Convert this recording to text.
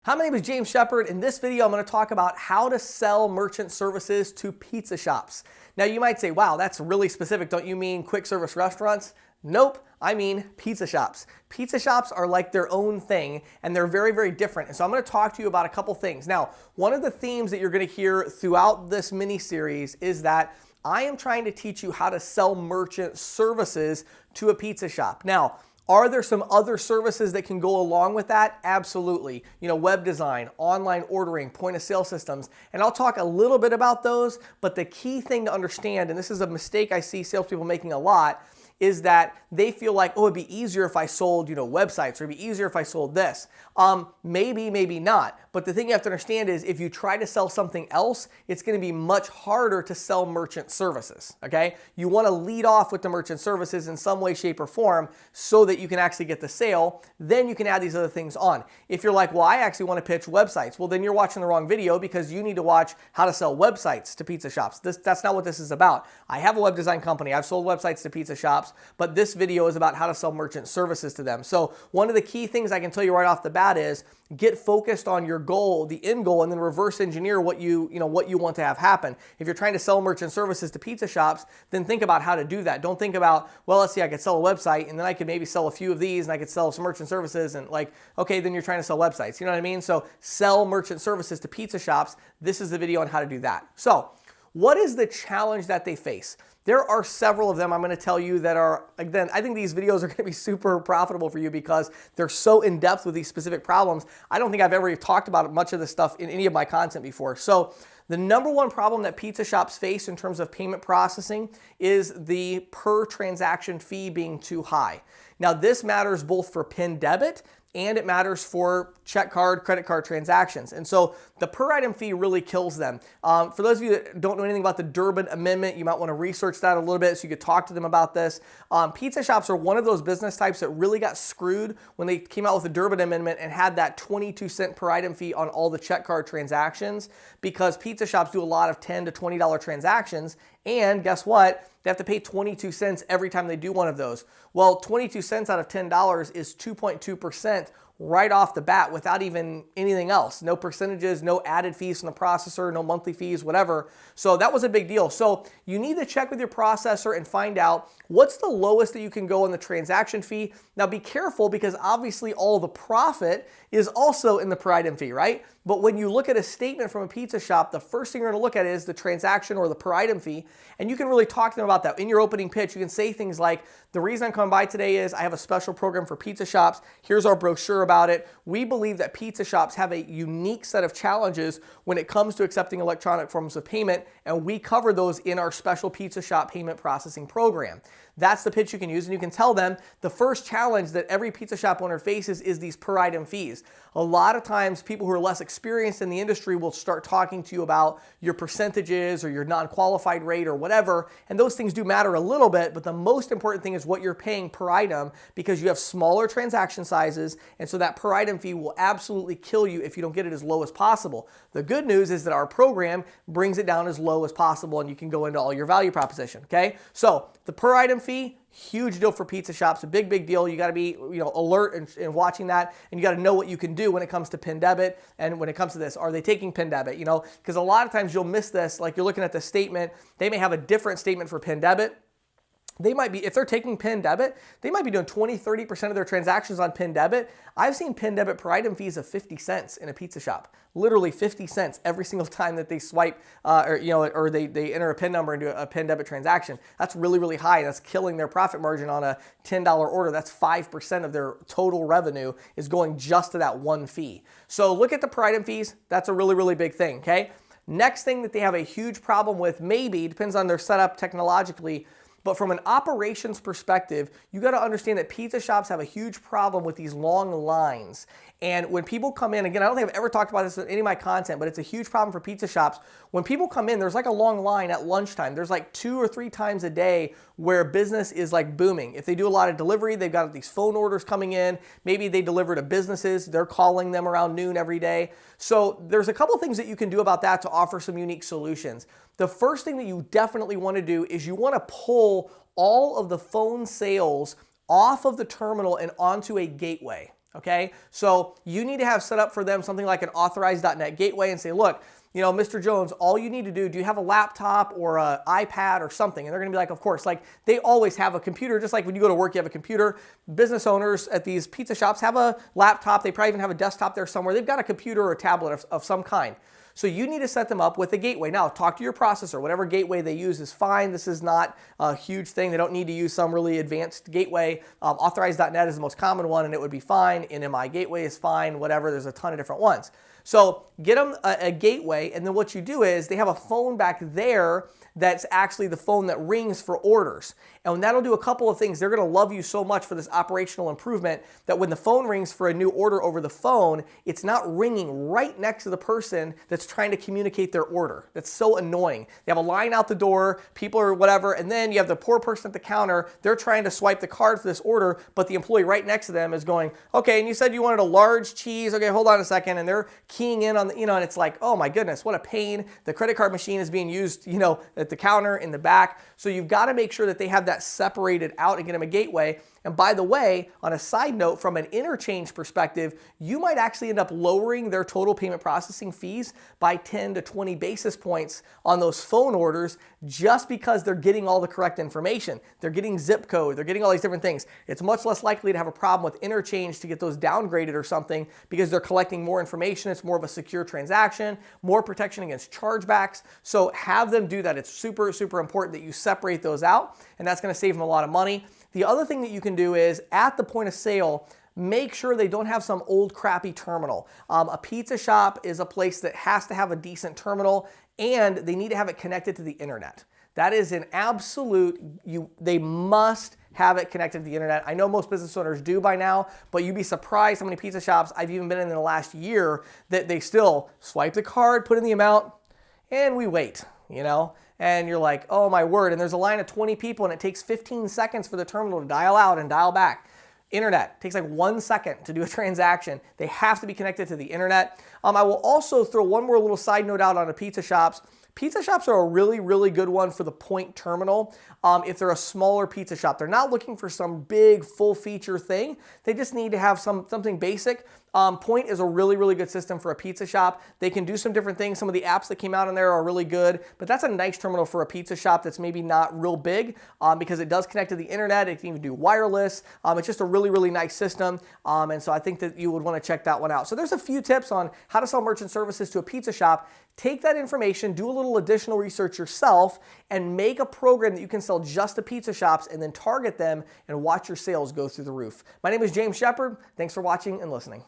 Hi, my name is James Shepard. In this video, I'm going to talk about how to sell merchant services to pizza shops. Now, you might say, wow, that's really specific. Don't you mean quick service restaurants? Nope, I mean pizza shops. Pizza shops are like their own thing, and they're very, very different. And so I'm going to talk to you about a couple things. Now, one of the themes that you're going to hear throughout this mini-series is that I am trying to teach you how to sell merchant services to a pizza shop. Now, are there some other services that can go along with that? Absolutely. You know, web design, online ordering, point of sale systems, and I'll talk a little bit about those, but the key thing to understand, and this is a mistake I see salespeople making a lot, is that they feel like, oh, it'd be easier if I sold, websites, or it'd be easier if I sold this. Maybe, maybe not. But the thing you have to understand is if you try to sell something else, it's going to be much harder to sell merchant services, okay? You want to lead off with the merchant services in some way, shape, or form so that you can actually get the sale. Then you can add these other things on. If you're like, well, I actually want to pitch websites, well, then you're watching the wrong video because you need to watch how to sell websites to pizza shops. That's not what this is about. I have a web design company. I've sold websites to pizza shops, but this video is about how to sell merchant services to them. So one of the key things I can tell you right off the bat is get focused on your goal, the end goal, and then reverse engineer what you want to have happen. If you're trying to sell merchant services to pizza shops, then think about how to do that. Don't think about, well, let's see, I could sell a website and then I could maybe sell a few of these and I could sell some merchant services and like, okay, then you're trying to sell websites. You know what I mean? So sell merchant services to pizza shops. This is the video on how to do that. So what is the challenge that they face? There are several of them I'm going to tell you that are, again, I think these videos are going to be super profitable for you because they're so in-depth with these specific problems. I don't think I've ever talked about much of this stuff in any of my content before. So the number one problem that pizza shops face in terms of payment processing is the per transaction fee being too high. Now, this matters both for PIN debit and it matters for check card, credit card transactions. And so the per item fee really kills them. For those of you that don't know anything about the Durbin Amendment, you might want to research that a little bit so you could talk to them about this. Pizza shops are one of those business types that really got screwed when they came out with the Durbin Amendment and had that 22-cent per item fee on all the check card transactions because pizza shops do a lot of $10 to $20 transactions. And guess what? They have to pay 22 cents every time they do one of those. Well, 22 cents out of $10 is 2.2% right off the bat without even anything else. No percentages, no added fees from the processor, no monthly fees, whatever. So that was a big deal. So you need to check with your processor and find out what's the lowest that you can go on the transaction fee. Now be careful because obviously all the profit is also in the per item fee, right? But when you look at a statement from a pizza shop, the first thing you're going to look at is the transaction or the per item fee. And you can really talk to them about that. In your opening pitch, you can say things like, the reason I'm coming by today is I have a special program for pizza shops. Here's our brochure about it. We believe that pizza shops have a unique set of challenges when it comes to accepting electronic forms of payment, and we cover those in our special pizza shop payment processing program. That's the pitch you can use, and you can tell them the first challenge that every pizza shop owner faces is these per item fees. A lot of times people who are less experienced in the industry will start talking to you about your percentages or your non-qualified rate or whatever, and those things do matter a little bit, but the most important thing is what you're paying per item because you have smaller transaction sizes, and so that per item fee will absolutely kill you if you don't get it as low as possible. The good news is that our program brings it down as low as possible and you can go into all your value proposition, okay? So the per item fee, huge deal for pizza shops, a big, big deal. You got to be alert and watching that, and you got to know what you can do when it comes to PIN debit and when it comes to this. Are they taking PIN debit? Because a lot of times you'll miss this, like you're looking at the statement, they may have a different statement for PIN debit. They might be, if they're taking PIN debit, they might be doing 20, 30% of their transactions on PIN debit. I've seen PIN debit per item fees of 50 cents in a pizza shop. Literally 50 cents every single time that they swipe or they enter a PIN number into a PIN debit transaction. That's really, really high. That's killing their profit margin on a $10 order. That's 5% of their total revenue is going just to that one fee. So look at the per item fees. That's a really, really big thing, okay? Next thing that they have a huge problem with, maybe, depends on their setup technologically, but from an operations perspective, you got to understand that pizza shops have a huge problem with these long lines. And when people come in, again, I don't think I've ever talked about this in any of my content, but it's a huge problem for pizza shops. When people come in, there's like a long line at lunchtime. There's like 2 or 3 times a day where business is like booming. If they do a lot of delivery, they've got these phone orders coming in. Maybe they deliver to businesses. They're calling them around noon every day. So there's a couple things that you can do about that to offer some unique solutions. The first thing that you definitely want to do is you want to pull all of the phone sales off of the terminal and onto a gateway. Okay, so you need to have set up for them something like an authorized.net gateway and say, look, Mr. Jones, all you need to do you have a laptop or an iPad or something? And they're going to be like, of course, like they always have a computer, just like when you go to work, you have a computer. Business owners at these pizza shops have a laptop. They probably even have a desktop there somewhere. They've got a computer or a tablet of some kind. So you need to set them up with a gateway. Now, talk to your processor. Whatever gateway they use is fine. This is not a huge thing. They don't need to use some really advanced gateway. Authorized.net is the most common one, and it would be fine. NMI gateway is fine, whatever. There's a ton of different ones. So get them a gateway, and then what you do is they have a phone back there that's actually the phone that rings for orders. And that'll do a couple of things. They're going to love you so much for this operational improvement that when the phone rings for a new order over the phone, it's not ringing right next to the person that's trying to communicate their order. That's so annoying. They have a line out the door, people or whatever, and then you have the poor person at the counter. They're trying to swipe the card for this order, but the employee right next to them is going, okay, and you said you wanted a large cheese. Okay, hold on a second. And they're keying in on the, and it's like, oh my goodness, what a pain. The credit card machine is being used, at the counter in the back. So you've got to make sure that they have that separated out and get them a gateway. And by the way, on a side note, from an interchange perspective, you might actually end up lowering their total payment processing fees by 10 to 20 basis points on those phone orders just because they're getting all the correct information. They're getting zip code, they're getting all these different things. It's much less likely to have a problem with interchange to get those downgraded or something because they're collecting more information. It's more of a secure transaction, more protection against chargebacks. So have them do that. It's super, super important that you separate those out, and that's going to save them a lot of money. The other thing that you can do is at the point of sale, make sure they don't have some old crappy terminal. A pizza shop is a place that has to have a decent terminal, and they need to have it connected to the internet. That is an absolute, they must have it connected to the internet. I know most business owners do by now, but you'd be surprised how many pizza shops I've even been in the last year that they still swipe the card, put in the amount, and we wait, And you're like, oh my word, and there's a line of 20 people and it takes 15 seconds for the terminal to dial out and dial back. Internet takes like 1 second to do a transaction. They have to be connected to the internet. I will also throw one more little side note out on the pizza shops. Pizza shops are a really, really good one for the point terminal. If they're a smaller pizza shop, they're not looking for some big full feature thing. They just need to have something basic. Point is a really, really good system for a pizza shop. They can do some different things. Some of the apps that came out in there are really good, but that's a nice terminal for a pizza shop that's maybe not real big because it does connect to the internet. It can even do wireless. It's just a really, really nice system. And so I think that you would want to check that one out. So there's a few tips on how to sell merchant services to a pizza shop. Take that information, do a little additional research yourself, and make a program that you can sell just to pizza shops and then target them and watch your sales go through the roof. My name is James Shepard. Thanks for watching and listening.